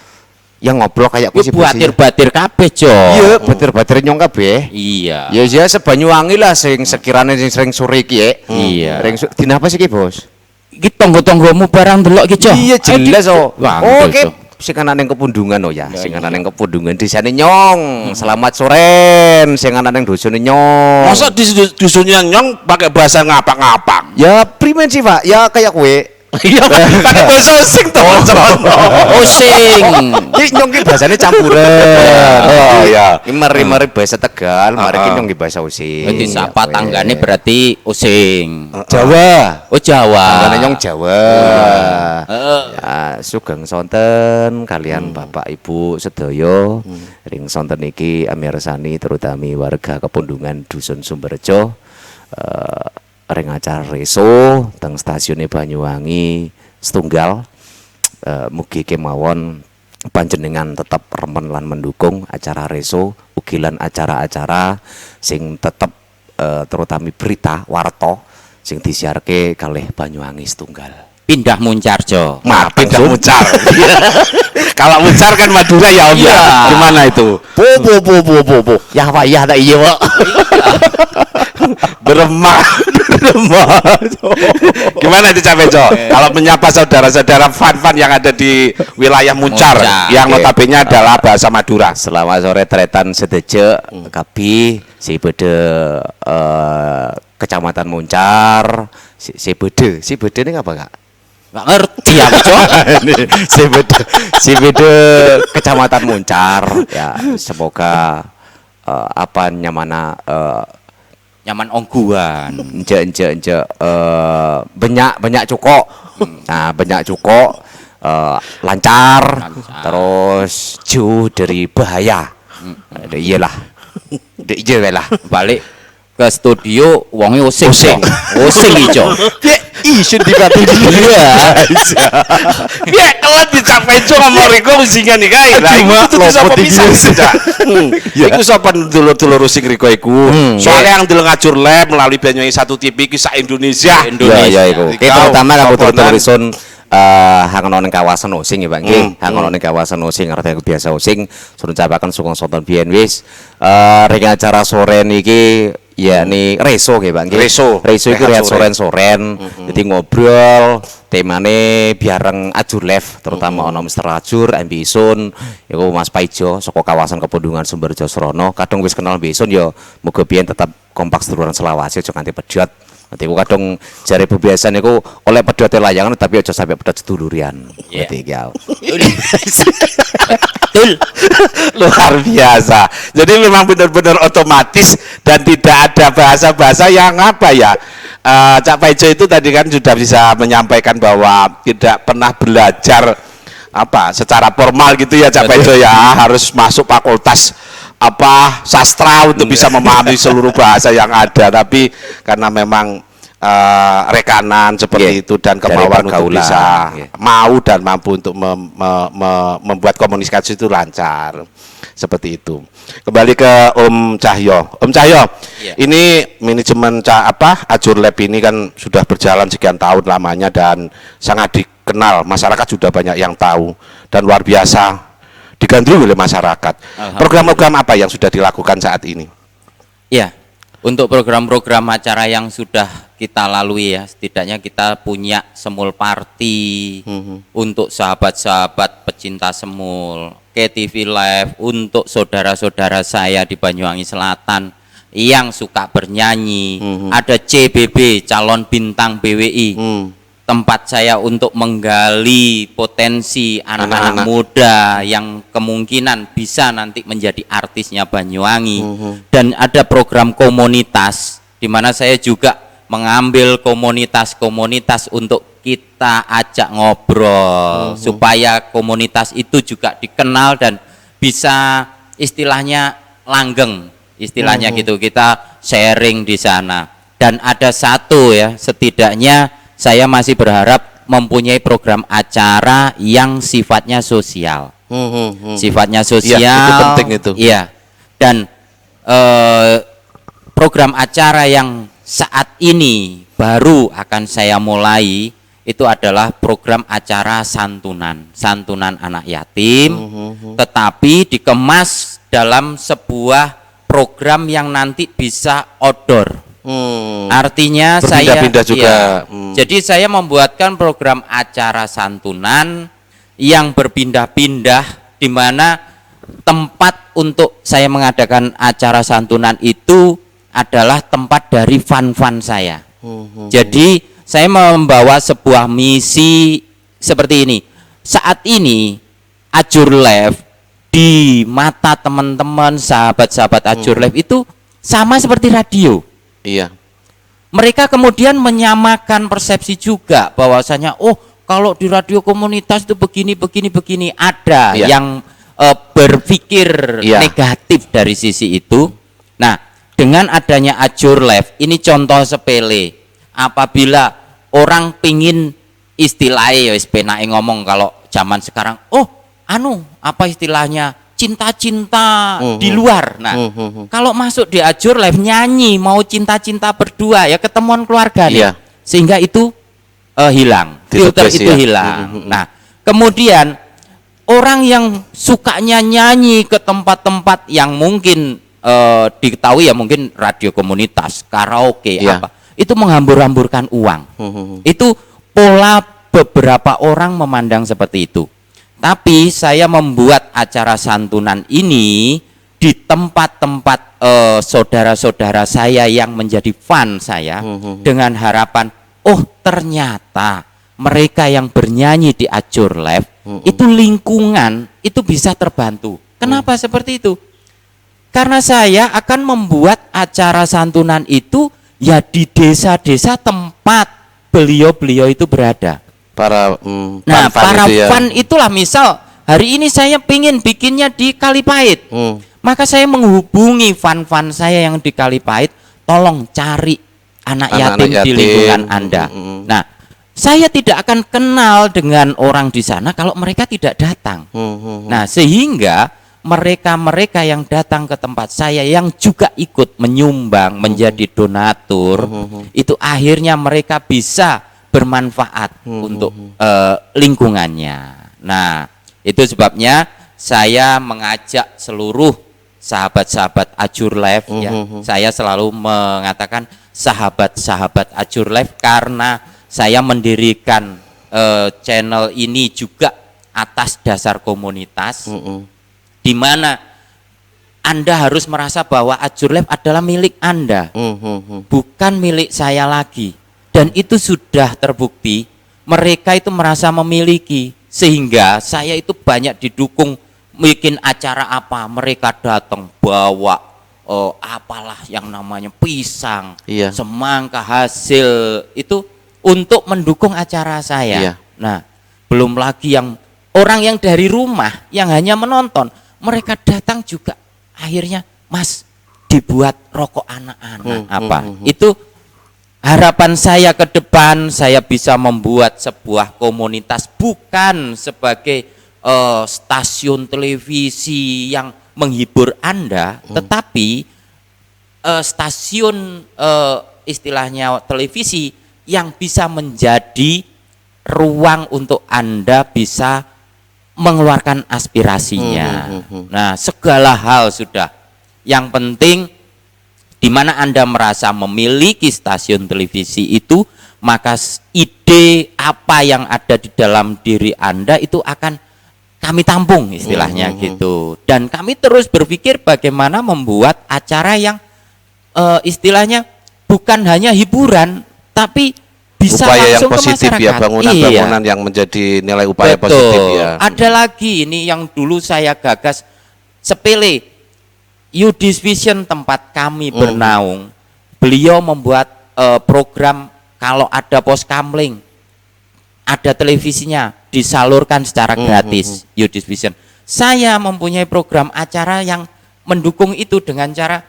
yang ngobrol kayak kuwi batir-batir kabeh, Jo. Iya, batir-batir nyong kabeh. Iya. Ya sebanyuwangi lah sing sekirane sing sering sore iki. Iya. Dina apa sih iki, Bos? Iki tangga-tanggamu barang delok iki, Jo. Iya, jelas oh. Oke. Sing ana ning Kepundungan sing ana ning Kepundungan desane Nyong. Selamat sore sing ana ning dosane Nyong. Masa di dusunnya Nyong pakai bahasa ngapak-ngapak? Ya primen sih, Pak. Ya kayak kowe. Iya, pakai bahasa osing toh. Osing. Iki Nyong ki bahasane campuran. Oh iya. Iki mari-mari bahasa Tegal, mari ki Nyong ki bahasa osing. Jadi sapa tanggane berarti osing. Jawa. Oh, Jawa. Tanggane Nyong Jawa. Ya, sugeng sonten kalian Bapak Ibu sedaya ring sonten iki amirsani terutami warga Kepundungan Dusun Sumberjo ring acara reso teng stasiune Banyuwangi setunggal. Mugi kemawon panjenengan tetap remen lan mendukung acara reso ugilan acara-acara sing tetep terutami berita warta sing disiarke kalih Banyuwangi setunggal. Pindah muncar, Jo. Pindah muncar. Kalau muncar kan Madura ya, Om. Iya. Gimana itu? Po. Ya Pak, ya tak iya, Pak. Beremah. Gimana itu Cak Bejo? Kalau menyapa saudara-saudara fan-fan yang ada di wilayah Muncar, yang notabene adalah bahasa Madura. Selamat sore tretan sedeje kabi si bede Kecamatan Muncar. Si bede ini apa, Kak? Nggak ngerti aku, Jo. si bede Kecamatan Muncar ya, semoga apa nyamana nyaman ongguan. ence banyak cukok. Nah, banyak cukok lancar, terus jauh dari bahaya. Iyalah. Iyalah. Balik ke studio wonge osing ijo. Isun dibatu Iya. Piye kelet dicapai jo ngomong riko usingan iki kae. Lah itu sapa bisa sudah. Iku sapa dulur-dulur using riko iku. Soalnya yang dulu ngajur lab melalui Banyuwangi 1 TV iki sak Indonesia. Iya iku. Terutama kamu dulur-dulur ison hangono ning kawasan Osing ya, Pak nggih. Hangono ning kawasan Osing ngerti biasa Osing suruh capaken sukong sonton biyen wis rek acara sore niki yakni reso nggih Pak nggih. Reso iku rehat soren-soren. Jadi ngobrol temane biareng Ajur Live terutama ono Mr. Ajur, Ambi Isun, iku Mas Paijo saka kawasan Kepundungan Sumberjo Srono. Kadung wis kenal Ambi Isun ya muga biyen tetap kompak seduluran selawase aja nganti pedhot. Nanti aku kadang jari bebiasan itu oleh pedote layangan tapi aja sampai pedot sedulurian. Berarti ya. Luar biasa. Jadi memang benar-benar otomatis dan tidak ada bahasa-bahasa yang apa ya. Cak Paijo itu tadi kan sudah bisa menyampaikan bahwa tidak pernah belajar apa secara formal gitu ya Cak Paijo ya, harus masuk fakultas apa sastra untuk bisa memahami seluruh bahasa yang ada, tapi karena memang rekanan seperti itu dan kemauan untuk bisa mau dan mampu untuk membuat komunikasi itu lancar seperti itu. Kembali ke Om Cahyo. Om Cahyo, ini manajemen Ajur Lab ini kan sudah berjalan sekian tahun lamanya dan sangat dikenal, masyarakat sudah banyak yang tahu dan luar biasa digandrungi oleh masyarakat. Program-program apa yang sudah dilakukan saat ini? Ya, untuk program-program acara yang sudah kita lalui ya, setidaknya kita punya semul party untuk sahabat-sahabat pecinta semul, KTV Live untuk saudara-saudara saya di Banyuwangi Selatan yang suka bernyanyi, ada CBB calon bintang BWI. Tempat saya untuk menggali potensi anak-anak muda yang kemungkinan bisa nanti menjadi artisnya Banyuwangi. Dan ada program komunitas di mana saya juga mengambil komunitas-komunitas untuk kita ajak ngobrol supaya komunitas itu juga dikenal dan bisa istilahnya langgeng, istilahnya gitu, kita sharing di sana. Dan ada satu ya, setidaknya saya masih berharap mempunyai program acara yang sifatnya sosial. Sifatnya sosial. Ya, itu penting itu. Iya. Dan program acara yang saat ini baru akan saya mulai itu adalah program acara santunan anak yatim, tetapi dikemas dalam sebuah program yang nanti bisa outdoor. Artinya saya juga. Jadi saya membuatkan program acara santunan yang berpindah-pindah, di mana tempat untuk saya mengadakan acara santunan itu adalah tempat dari fun-fun saya. Jadi saya membawa sebuah misi seperti ini. Saat ini Ajur Live di mata teman-teman sahabat-sahabat Ajur Live itu sama seperti radio. Iya. Mereka kemudian menyamakan persepsi juga bahwasanya kalau di radio komunitas itu begini. Ada yang berpikir negatif dari sisi itu. Nah, dengan adanya Ajur Live ini contoh sepele. Apabila orang pingin istilahnya ya penake ngomong kalau zaman sekarang, apa istilahnya? Cinta-cinta di luar. Nah, kalau masuk di Ajur Live nyanyi mau cinta-cinta berdua ya ketemuan keluarga nih. Sehingga itu hilang. Filter itu hilang. Nah, kemudian orang yang sukanya nyanyi ke tempat-tempat yang mungkin diketahui ya mungkin radio komunitas, karaoke apa. Itu menghambur-hamburkan uang. Itu pola beberapa orang memandang seperti itu. Tapi saya membuat acara santunan ini di tempat-tempat saudara-saudara saya yang menjadi fan saya dengan harapan, ternyata mereka yang bernyanyi di Ajur Live itu lingkungan itu bisa terbantu. Kenapa seperti itu? Karena saya akan membuat acara santunan itu ya di desa-desa tempat beliau-beliau itu berada. Para nah, para itu ya. fan itulah, misal hari ini saya pingin bikinnya di Kalipahit, maka saya menghubungi fan-fan saya yang di Kalipahit, tolong cari anak yatim di lingkungan Anda. Nah, saya tidak akan kenal dengan orang di sana kalau mereka tidak datang. Nah, sehingga mereka-mereka yang datang ke tempat saya yang juga ikut menyumbang menjadi donatur, itu akhirnya mereka bisa bermanfaat untuk lingkungannya. Nah, itu sebabnya saya mengajak seluruh sahabat-sahabat Ajur Live ya. Saya selalu mengatakan sahabat-sahabat Ajur Live karena saya mendirikan channel ini juga atas dasar komunitas, di mana Anda harus merasa bahwa Ajur Live adalah milik Anda, bukan milik saya lagi. Dan itu sudah terbukti, mereka itu merasa memiliki, sehingga saya itu banyak didukung. Bikin acara apa, mereka datang bawa apalah yang namanya pisang, semangka hasil itu untuk mendukung acara saya. Nah, belum lagi yang orang yang dari rumah yang hanya menonton, mereka datang juga akhirnya, Mas, dibuat rokok anak-anak itu. Harapan saya ke depan, saya bisa membuat sebuah komunitas bukan sebagai stasiun televisi yang menghibur Anda, tetapi stasiun istilahnya televisi yang bisa menjadi ruang untuk Anda bisa mengeluarkan aspirasinya. Nah, segala hal sudah. Yang penting di mana Anda merasa memiliki stasiun televisi itu, maka ide apa yang ada di dalam diri Anda itu akan kami tampung istilahnya gitu. Dan kami terus berpikir bagaimana membuat acara yang istilahnya bukan hanya hiburan, tapi bisa upaya langsung yang positif ke masyarakat. Ya, bangunan-bangunan yang menjadi nilai upaya positif ya. Ada lagi ini yang dulu saya gagas sepele. Yudis Vision tempat kami bernaung, beliau membuat program kalau ada pos kamling, ada televisinya disalurkan secara gratis. Yudis Vision. Saya mempunyai program acara yang mendukung itu dengan cara,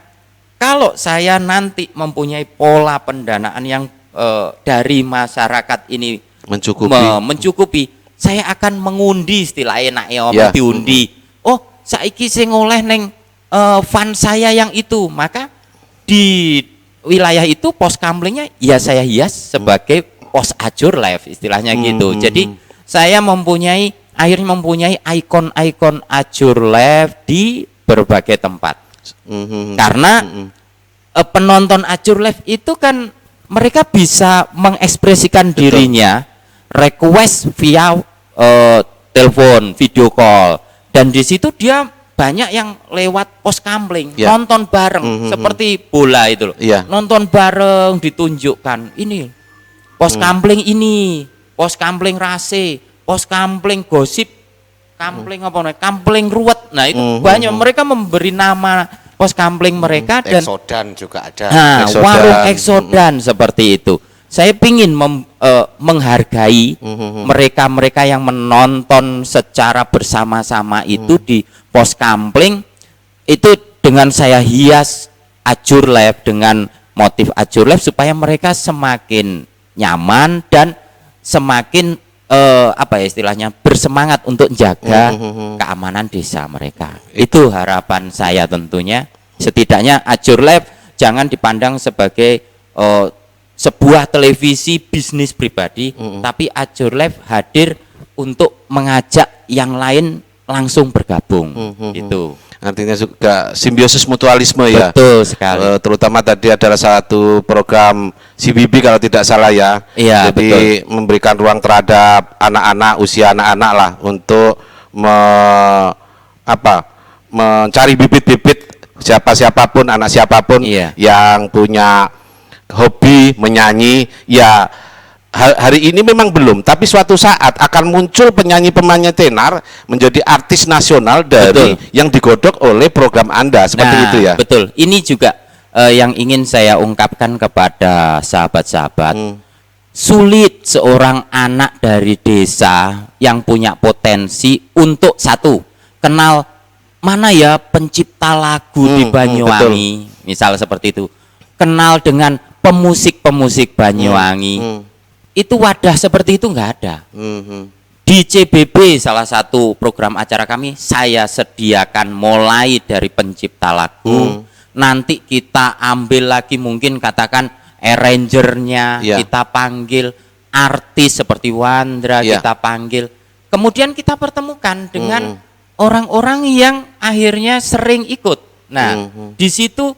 kalau saya nanti mempunyai pola pendanaan yang dari masyarakat ini mencukupi, saya akan mengundi, istilahnya diundi. Oh, saiki sing oleh neng fan saya yang itu, maka di wilayah itu pos kamlingnya ya saya hias sebagai pos Ajur Live istilahnya gitu. Jadi saya akhirnya mempunyai ikon-ikon Ajur Live di berbagai tempat. Karena penonton Ajur Live itu kan mereka bisa mengekspresikan dirinya, request via telepon, video call, dan di situ dia banyak yang lewat pos kamling, nonton bareng, seperti bola itu loh. Nonton bareng, ditunjukkan ini pos kamling ini, pos kamling rase, pos kamling gosip, kamling kamling ruwet. Nah, itu banyak mereka memberi nama pos kamling mereka. Dan Eksodan juga ada. Nah, warung Eksodan seperti itu. Saya ingin menghargai mereka-mereka yang menonton secara bersama-sama itu di pos kamling itu, dengan saya hias Ajur Live dengan motif Ajur Live supaya mereka semakin nyaman dan semakin istilahnya bersemangat untuk jaga keamanan desa mereka. Itu harapan saya tentunya. Setidaknya Ajur Live jangan dipandang sebagai sebuah televisi bisnis pribadi, tapi Ajur Live hadir untuk mengajak yang lain langsung bergabung. Itu artinya juga simbiosis mutualisme. Betul sekali. Terutama tadi adalah satu program CBB kalau tidak salah ya. Iya, jadi betul. Memberikan ruang terhadap anak-anak, usia anak-anak lah untuk mencari bibit-bibit siapapun, anak siapapun yang punya hobi menyanyi, ya hari ini memang belum, tapi suatu saat akan muncul penyanyi-penyanyi tenar menjadi artis nasional dari yang digodok oleh program Anda, seperti itu ya. Betul. Ini juga yang ingin saya ungkapkan kepada sahabat-sahabat. Sulit seorang anak dari desa yang punya potensi untuk satu, kenal mana ya pencipta lagu di Banyuwangi, misal seperti itu. Kenal dengan pemusik-pemusik Banyuwangi. Itu wadah seperti itu nggak ada. Di CBB salah satu program acara kami, saya sediakan mulai dari pencipta lagu, nanti kita ambil lagi mungkin katakan arrangernya, kita panggil artis seperti Wandra, kita panggil, kemudian kita pertemukan dengan orang-orang yang akhirnya sering ikut. Nah, di situ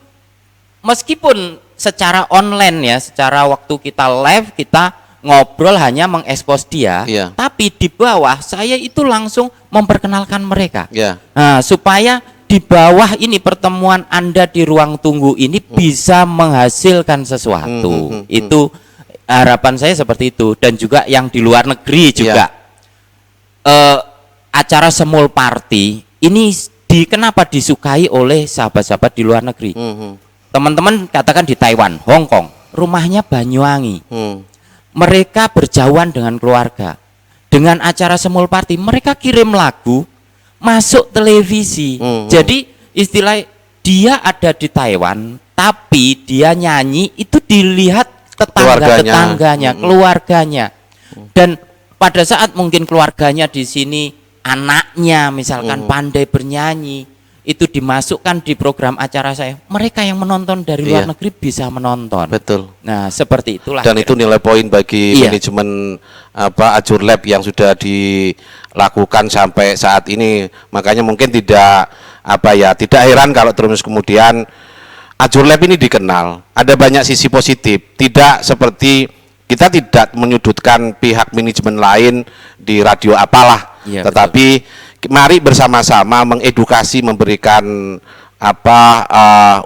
meskipun secara online ya, secara waktu kita live kita ngobrol hanya mengekspos dia, tapi di bawah saya itu langsung memperkenalkan mereka. Nah, supaya di bawah ini pertemuan Anda di ruang tunggu ini bisa menghasilkan sesuatu. Itu harapan saya seperti itu. Dan juga yang di luar negeri juga acara Semul Party ini kenapa disukai oleh sahabat-sahabat di luar negeri. Teman-teman katakan di Taiwan, Hong Kong, rumahnya Banyuwangi. Mereka berjauhan dengan keluarga. Dengan acara Semul Party, mereka kirim lagu masuk televisi. Jadi istilah dia ada di Taiwan, tapi dia nyanyi itu dilihat tetangga-tetangganya, keluarganya. Dan pada saat mungkin keluarganya di sini, anaknya misalkan pandai bernyanyi, itu dimasukkan di program acara saya, mereka yang menonton dari luar negeri bisa menonton. Betul. Nah, seperti itulah. Dan itu nilai poin bagi manajemen Azur Lab yang sudah dilakukan sampai saat ini. Makanya mungkin tidak heran kalau terus kemudian Azur Lab ini dikenal. Ada banyak sisi positif. Tidak seperti kita tidak menyudutkan pihak manajemen lain di radio apalah, tetapi mari bersama-sama mengedukasi, memberikan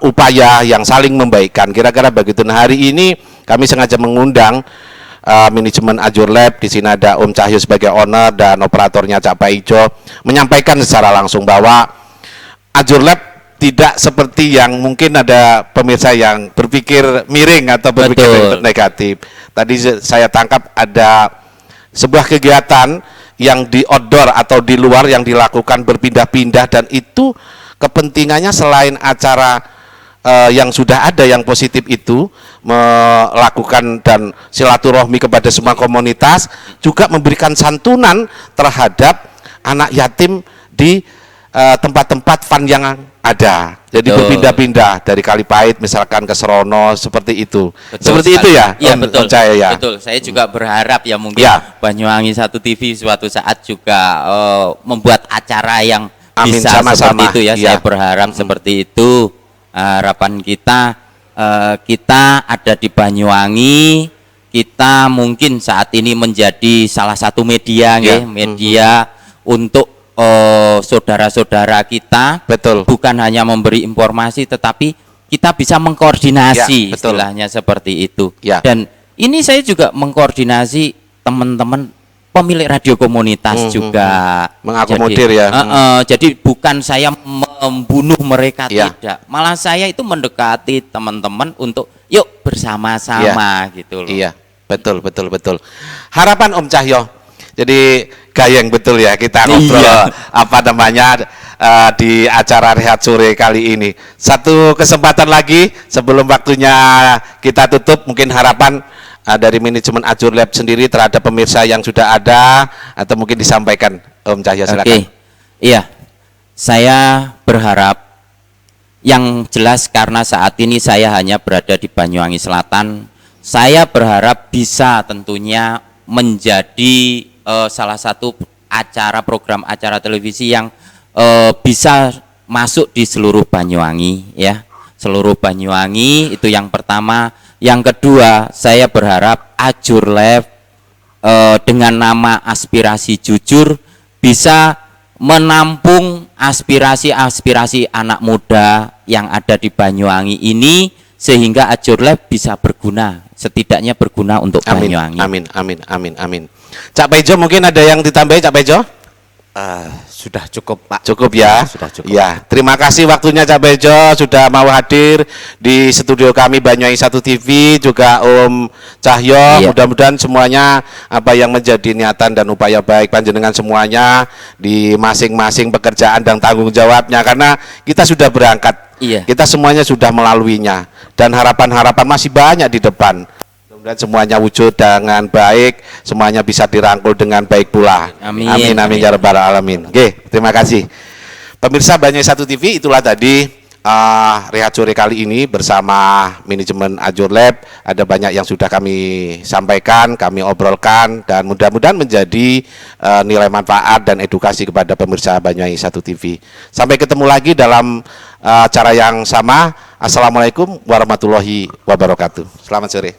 upaya yang saling membaikkan. Kira-kira begitu. Nah, hari ini kami sengaja mengundang manajemen Azur Lab. Di sini ada Om Cahyo sebagai owner dan operatornya Cak Paijo, menyampaikan secara langsung bahwa Azur Lab tidak seperti yang mungkin ada pemirsa yang berpikir miring atau berpikir negatif. Tadi saya tangkap ada sebuah kegiatan yang di outdoor atau di luar yang dilakukan berpindah-pindah, dan itu kepentingannya selain acara yang sudah ada yang positif itu melakukan dan silaturahmi kepada semua komunitas, juga memberikan santunan terhadap anak yatim di tempat-tempat fun yang ada. Jadi berpindah-pindah dari Kalipait misalkan ke Serono, seperti itu. Seperti itu ya? Iya, betul. Ya. Betul. Saya juga berharap ya mungkin Banyuwangi 1 TV suatu saat juga membuat acara yang bisa seperti itu ya. Saya berharap seperti itu. Harapan kita kita ada di Banyuwangi, kita mungkin saat ini menjadi salah satu media media untuk saudara-saudara kita. Betul. Bukan hanya memberi informasi, tetapi kita bisa mengkoordinasi, istilahnya seperti itu. Dan ini saya juga mengkoordinasi teman-teman pemilik radio komunitas juga mengakomodir jadi bukan saya membunuh mereka, tidak, malah saya itu mendekati teman-teman untuk yuk bersama-sama gitu loh. Iya, betul. Harapan Om Cahyo, jadi gayeng betul ya kita ngobrol di acara Rehat Sore kali ini. Satu kesempatan lagi sebelum waktunya kita tutup, mungkin harapan dari manajemen Azur Lab sendiri terhadap pemirsa yang sudah ada, atau mungkin disampaikan Om Cahyo, silakan. Iya, saya berharap yang jelas, karena saat ini saya hanya berada di Banyuwangi Selatan, saya berharap bisa tentunya menjadi salah satu program acara televisi yang bisa masuk di seluruh Banyuwangi ya. Seluruh Banyuwangi itu yang pertama. Yang kedua, saya berharap Azur Lab dengan nama Aspirasi Jujur bisa menampung aspirasi-aspirasi anak muda yang ada di Banyuwangi ini, sehingga Azur Lab bisa berguna setidaknya berguna untuk Amin, Banyuwangi. amin, amin, amin, amin. Cak Bejo mungkin ada yang ditambahi, Cak Bejo? Sudah cukup Pak. Cukup ya. Sudah cukup. Ya, terima kasih waktunya Cak Bejo sudah mau hadir di studio kami Banyuwangi 1 TV, juga Om Cahyo. Iya. Mudah-mudahan semuanya apa yang menjadi niatan dan upaya baik panjenengan semuanya di masing-masing pekerjaan dan tanggung jawabnya, karena kita sudah berangkat. Iya. Kita semuanya sudah melaluinya dan harapan-harapan masih banyak di depan. Dan semuanya wujud dengan baik, semuanya bisa dirangkul dengan baik pula. Amin. Amin, amin ya rabbal alamin. Oke, terima kasih. Pemirsa Banyuwangi 1 TV, itulah tadi Rehat Sore kali ini bersama manajemen Azure Lab. Ada banyak yang sudah kami sampaikan, kami obrolkan, dan mudah-mudahan menjadi nilai manfaat dan edukasi kepada pemirsa Banyuwangi 1 TV. Sampai ketemu lagi dalam acara yang sama. Assalamualaikum warahmatullahi wabarakatuh. Selamat sore.